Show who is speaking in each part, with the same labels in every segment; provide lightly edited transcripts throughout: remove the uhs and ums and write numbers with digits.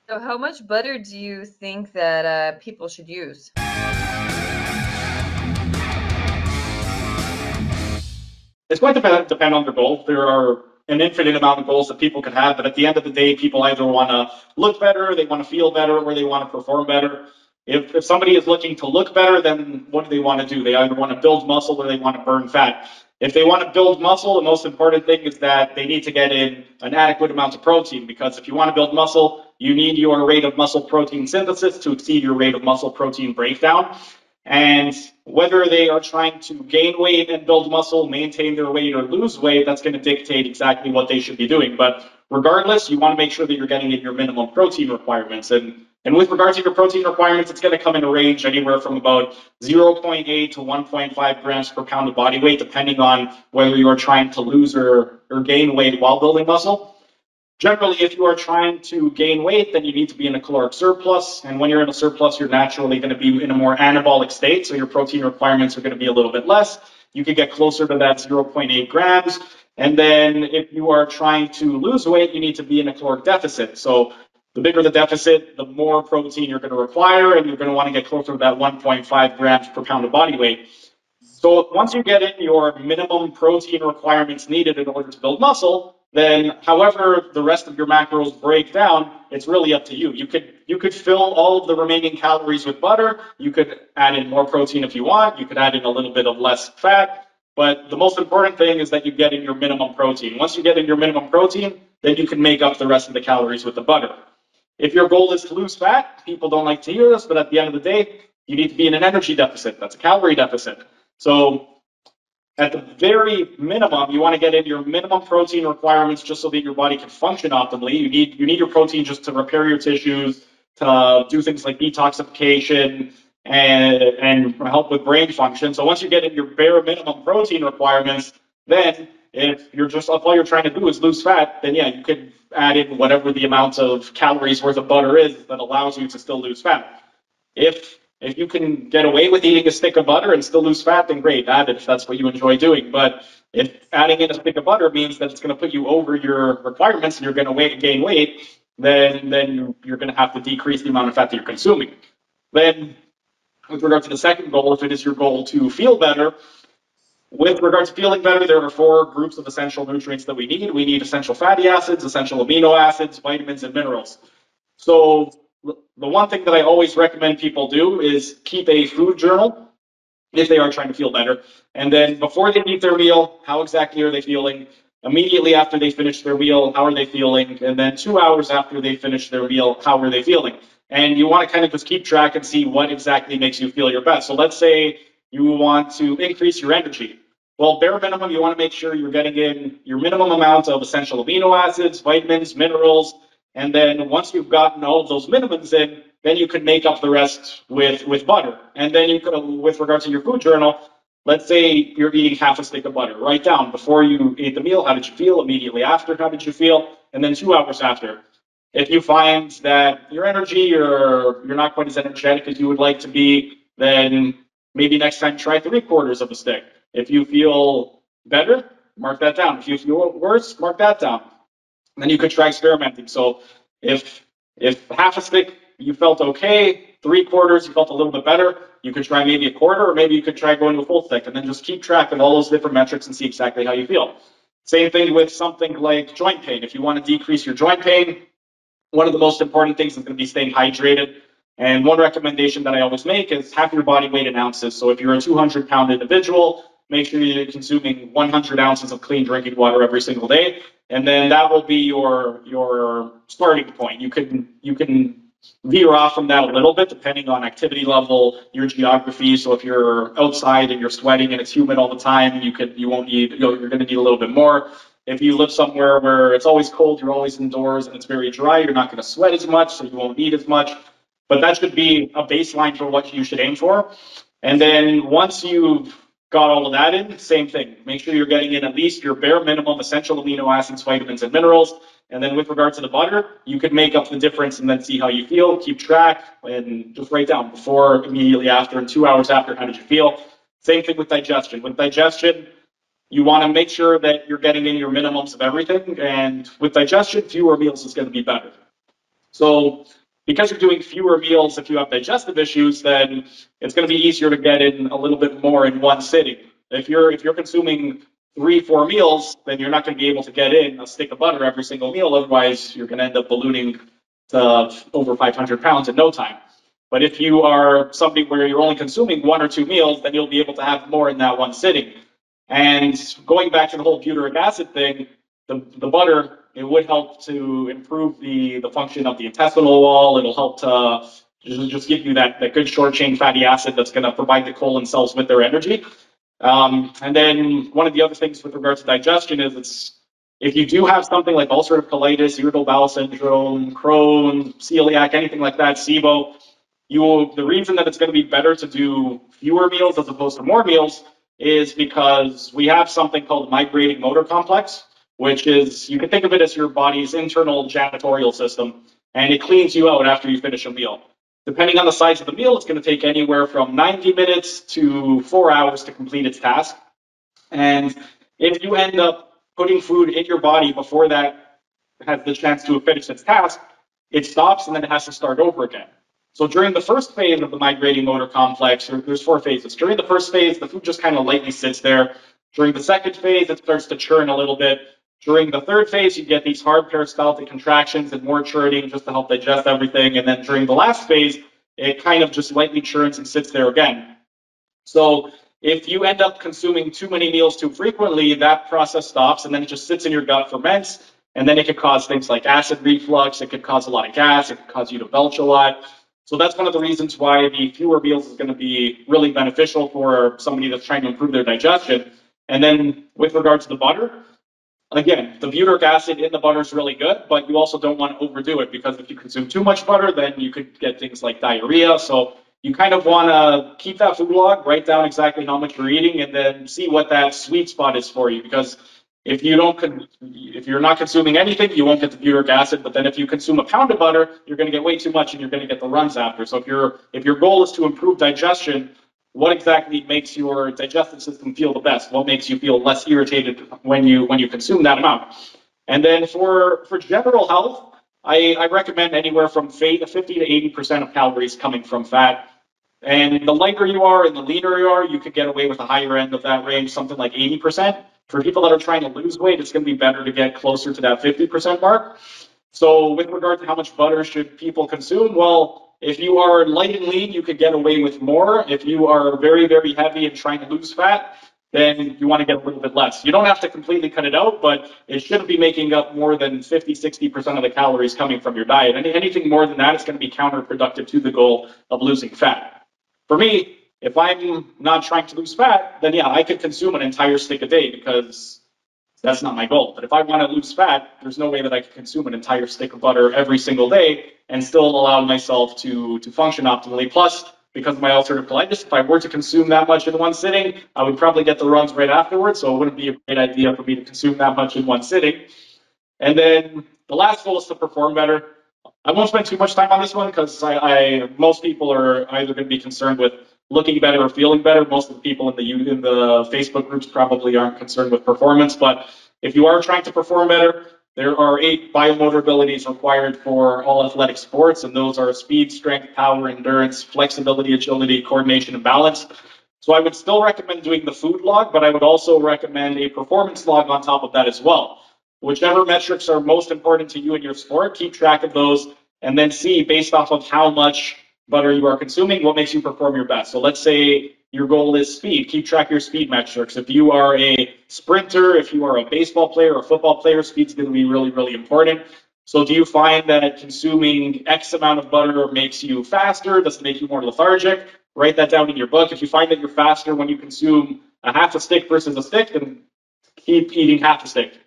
Speaker 1: So how much butter do you think that people should use?
Speaker 2: It's going to depend on their goal. There are an infinite amount of goals that people can have, but at the end of the day, people either want to look better, they want to feel better, or they want to perform better. If somebody is looking to look better, then what do they want to do? They either want to build muscle or they want to burn fat. If they want to build muscle, the most important thing is that they need to get in an adequate amount of protein, because if you want to build muscle, you need your rate of muscle protein synthesis to exceed your rate of muscle protein breakdown. And whether they are trying to gain weight and build muscle, maintain their weight, or lose weight, that's going to dictate exactly what they should be doing. But regardless, you want to make sure that you're getting in your minimum protein requirements. And with regards to your protein requirements, it's going to come in a range anywhere from about 0.8 to 1.5 grams per pound of body weight, depending on whether you are trying to lose or gain weight while building muscle. Generally, if you are trying to gain weight, then you need to be in a caloric surplus. And when you're in a surplus, you're naturally going to be in a more anabolic state. So your protein requirements are going to be a little bit less. You could get closer to that 0.8 grams. And then if you are trying to lose weight, you need to be in a caloric deficit. So the bigger the deficit, the more protein you're going to require, and you're going to want to get closer to that 1.5 grams per pound of body weight. So once you get in your minimum protein requirements needed in order to build muscle, then however the rest of your macros break down, it's really up to you. You could fill all of the remaining calories with butter. You could add in more protein if you want. You could add in a little bit of less fat. But the most important thing is that you get in your minimum protein. Once you get in your minimum protein, then you can make up the rest of the calories with the butter. If your goal is to lose fat, people don't like to hear this, but at the end of the day, you need to be in an energy deficit. That's a calorie deficit. So at the very minimum, you want to get in your minimum protein requirements just so that your body can function optimally. You need your protein just to repair your tissues, to do things like detoxification and help with brain function. So once you get in your bare minimum protein requirements, then if all you're trying to do is lose fat, then yeah, you could add in whatever the amount of calories worth of butter is that allows you to still lose fat. If you can get away with eating a stick of butter and still lose fat, then great, add it if that's what you enjoy doing. But if adding in a stick of butter means that it's going to put you over your requirements and you're going to gain weight, then you're going to have to decrease the amount of fat that you're consuming. Then, with regard to the second goal, if it is your goal to feel better, with regard to feeling better, there are four groups of essential nutrients that we need. We need essential fatty acids, essential amino acids, vitamins, and minerals. So the one thing that I always recommend people do is keep a food journal if they are trying to feel better. And then before they eat their meal, how exactly are they feeling? Immediately after they finish their meal, how are they feeling? And then 2 hours after they finish their meal, how are they feeling? And you want to kind of just keep track and see what exactly makes you feel your best. So let's say you want to increase your energy. Well, bare minimum, you want to make sure you're getting in your minimum amount of essential amino acids, vitamins, minerals, and then once you've gotten all of those minimums in, then you can make up the rest with butter. And then you could, with regard to your food journal, let's say you're eating half a stick of butter. Write down before you ate the meal, how did you feel? Immediately after, how did you feel? And then 2 hours after. If you find that your energy or you're not quite as energetic as you would like to be, then maybe next time try 3/4 of a stick. If you feel better, mark that down. If you feel worse, mark that down. And then you could try experimenting. So if half a stick you felt okay, 3/4 you felt a little bit better, you could try maybe a quarter, or maybe you could try going to a full stick, and then just keep track of all those different metrics and see exactly how you feel. Same thing with something like joint pain. If you want to decrease your joint pain, one of the most important things is going to be staying hydrated. And one recommendation that I always make is half your body weight in ounces. So if you're a 200-pound individual, make sure you're consuming 100 ounces of clean drinking water every single day, and then that will be your starting point. You can veer off from that a little bit depending on activity level, your geography. So if you're outside and you're sweating and it's humid all the time, you won't need you're going to need a little bit more. If you live somewhere where it's always cold, you're always indoors and it's very dry, you're not going to sweat as much, so you won't need as much. But that should be a baseline for what you should aim for. And then once you've got all of that in, same thing. Make sure you're getting in at least your bare minimum essential amino acids, vitamins, and minerals. And then with regard to the butter, you could make up the difference and then see how you feel, keep track, and just write down before, immediately after, and 2 hours after, how did you feel? Same thing with digestion. With digestion, you want to make sure that you're getting in your minimums of everything. And with digestion, fewer meals is going to be better. So because you're doing fewer meals, if you have digestive issues, then it's going to be easier to get in a little bit more in one sitting. If you're consuming 3, 4 meals, then you're not going to be able to get in a stick of butter every single meal. Otherwise, you're going to end up ballooning to over 500 pounds in no time. But if you are somebody where you're only consuming 1 or 2 meals, then you'll be able to have more in that one sitting. And going back to the whole butyric acid thing, the butter, it would help to improve the function of the intestinal wall. It'll help to just give you that good short chain fatty acid that's going to provide the colon cells with their energy. And then one of the other things with regards to digestion is if you do have something like ulcerative colitis, irritable bowel syndrome, Crohn, celiac, anything like that, SIBO, the reason that it's going to be better to do fewer meals as opposed to more meals is because we have something called migrating motor complex, which is, you can think of it as your body's internal janitorial system, and it cleans you out after you finish a meal. Depending on the size of the meal, it's going to take anywhere from 90 minutes to 4 hours to complete its task. And if you end up putting food in your body before that has the chance to finish its task, it stops and then it has to start over again. So during the first phase of the migrating motor complex, there's 4 phases. During the first phase, the food just kind of lightly sits there. During the second phase, it starts to churn a little bit. During the third phase, you get these hard peristaltic contractions and more churning just to help digest everything. And then during the last phase, it kind of just lightly churns and sits there again. So if you end up consuming too many meals too frequently, that process stops and then it just sits in your gut, ferments, and then it could cause things like acid reflux. It could cause a lot of gas. It could cause you to belch a lot. So that's one of the reasons why the fewer meals is going to be really beneficial for somebody that's trying to improve their digestion. And then with regard to the butter, again, the butyric acid in the butter is really good, but you also don't want to overdo it because if you consume too much butter, then you could get things like diarrhea. So you kind of want to keep that food log, write down exactly how much you're eating, and then see what that sweet spot is for you. Because if you're not consuming anything, you won't get the butyric acid. But then if you consume a pound of butter, you're going to get way too much, and you're going to get the runs after. So if your goal is to improve digestion, what exactly makes your digestive system feel the best? What makes you feel less irritated when you consume that amount? And then for general health, I recommend anywhere from 50 to 80% of calories coming from fat. And the lighter you are and the leaner you are, you could get away with a higher end of that range, something like 80%. For people that are trying to lose weight, it's going to be better to get closer to that 50% mark. So with regard to how much butter should people consume, well, if you are light and lean, you could get away with more. If you are very, very heavy and trying to lose fat, then you want to get a little bit less. You don't have to completely cut it out, but it shouldn't be making up more than 50, 60% of the calories coming from your diet. Anything more than that is going to be counterproductive to the goal of losing fat. For me, if I'm not trying to lose fat, then yeah, I could consume an entire stick a day because that's not my goal. But if I want to lose fat, there's no way that I can consume an entire stick of butter every single day and still allow myself to function optimally. Plus, because of my ulcerative colitis, if I were to consume that much in one sitting, I would probably get the runs right afterwards. So it wouldn't be a great idea for me to consume that much in one sitting. And then the last goal is to perform better. I won't spend too much time on this one because most people are either going to be concerned with looking better or feeling better. Most of the people in the Facebook groups probably aren't concerned with performance. But if you are trying to perform better, there are 8 biomotor abilities required for all athletic sports, and those are speed, strength, power, endurance, flexibility, agility, coordination, and balance. So I would still recommend doing the food log, but I would also recommend a performance log on top of that as well. Whichever metrics are most important to you in your sport, keep track of those and then see based off of how much butter you are consuming, what makes you perform your best. So let's say your goal is speed. Keep track of your speed metrics. If you are a sprinter, if you are a baseball player or a football player, speed's going to be really, really important. So do you find that consuming X amount of butter makes you faster? Does it make you more lethargic? Write that down in your book. If you find that you're faster when you consume a half a stick versus a stick, then keep eating half a stick.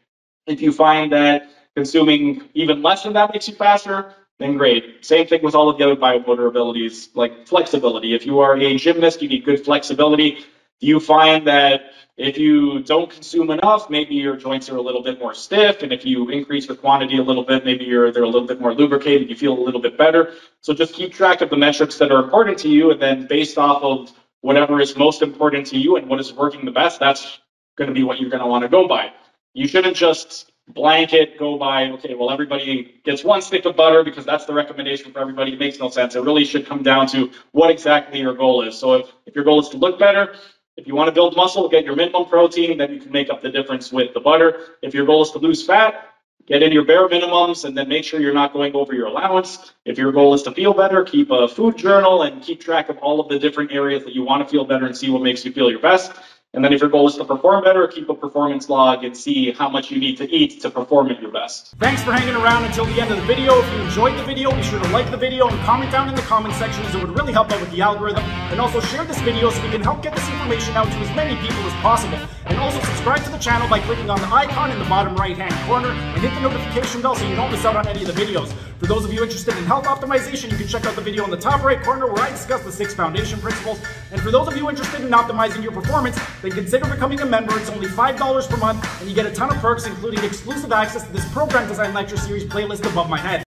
Speaker 2: If you find that consuming even less than that makes you faster, then great. Same thing with all of the other biomotor abilities, like flexibility. If you are a gymnast, you need good flexibility. Do you find that if you don't consume enough, maybe your joints are a little bit more stiff, and if you increase the quantity a little bit, maybe they're a little bit more lubricated, you feel a little bit better. So just keep track of the metrics that are important to you, and then based off of whatever is most important to you and what is working the best, that's going to be what you're going to want to go by. You shouldn't just blanket go by, okay, well, everybody gets one stick of butter because that's the recommendation for everybody. It makes no sense. It really should come down to what exactly your goal is. So if your goal is to look better, if you want to build muscle, get your minimum protein, then you can make up the difference with the butter. If your goal is to lose fat, get in your bare minimums and then make sure you're not going over your allowance. If your goal is to feel better, keep a food journal and keep track of all of the different areas that you want to feel better and see what makes you feel your best. And then if your goal is to perform better, keep a performance log and see how much you need to eat to perform at your best.
Speaker 3: Thanks for hanging around until the end of the video. If you enjoyed the video, be sure to like the video and comment down in the comment section, as it would really help out with the algorithm. And also share this video so we can help get this information out to as many people as possible. And also subscribe to the channel by clicking on the icon in the bottom right hand corner and hit the notification bell so you don't miss out on any of the videos. For those of you interested in health optimization, you can check out the video in the top right corner where I discuss the 6 foundation principles. And for those of you interested in optimizing your performance, then consider becoming a member. It's only $5 per month and you get a ton of perks, including exclusive access to this program design lecture series playlist above my head.